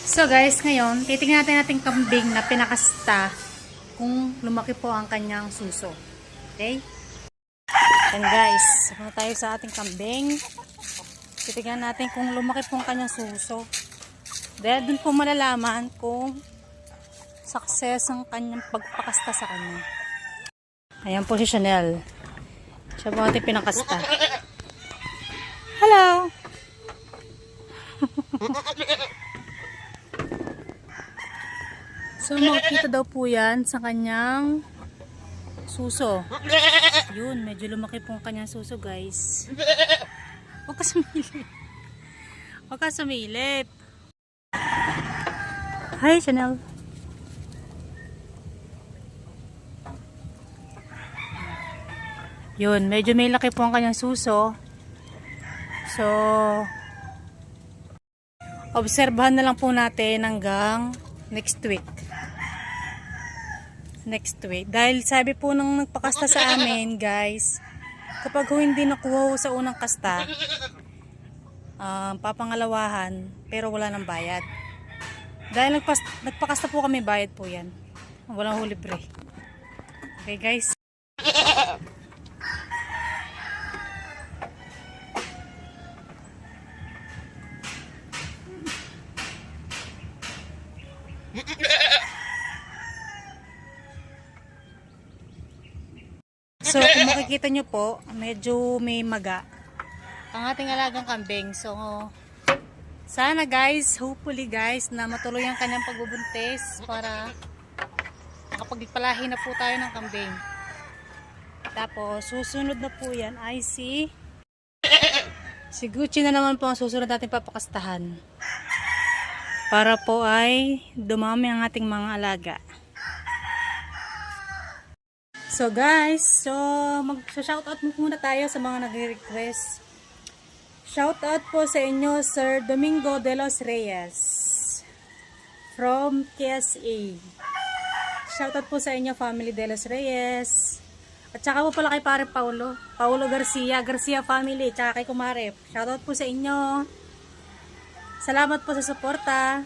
So guys, ngayon, titingnan natin ating kambing na pinakasta kung lumaki po ang kanyang suso. Okay? Yan guys, muna tayo sa ating kambing. Titingnan natin kung lumaki po ang kanyang suso. Dahil dun po malalaman kung success ang kanyang pagpakasta sa kanya. Ayan po si Chanel. Siya po ating pinakasta. Hello! So, makikita daw po yan sa kanyang suso. Yun, medyo lumaki po ang kanyang suso, guys. Huwag ka sumilip. Huwag ka sumilip. Hi, Chanel. Yun, medyo may laki po ang kanyang suso. So, obserbahan na lang po natin hanggang next week. Dahil sabi po nung nagpakasta sa amin, guys, kapag hindi nakuha sa unang kasta, papangalawahan, pero wala nang bayad. Dahil nagpakasta po kami, bayad po yan. Walang libre. Okay, guys. So, kung makikita nyo po, medyo may maga ang ating alagang kambing. So, sana guys, hopefully guys, na matuloy ang kanyang pagbubuntis para makapagpalahi na po tayo ng kambing. Tapos, susunod na po yan ay si Gucci na naman po ang susunod natin papakastahan. Para po ay dumami ang ating mga alaga. So guys, mag-shoutout muna tayo sa mga nag-request. Shoutout po sa inyo, Sir Domingo de los Reyes from KSA. Shoutout po sa inyo, family de los Reyes. At saka po pala kay Pare Paulo Garcia family, tsaka kay Kumare. Shoutout po sa inyo. Salamat po sa suporta.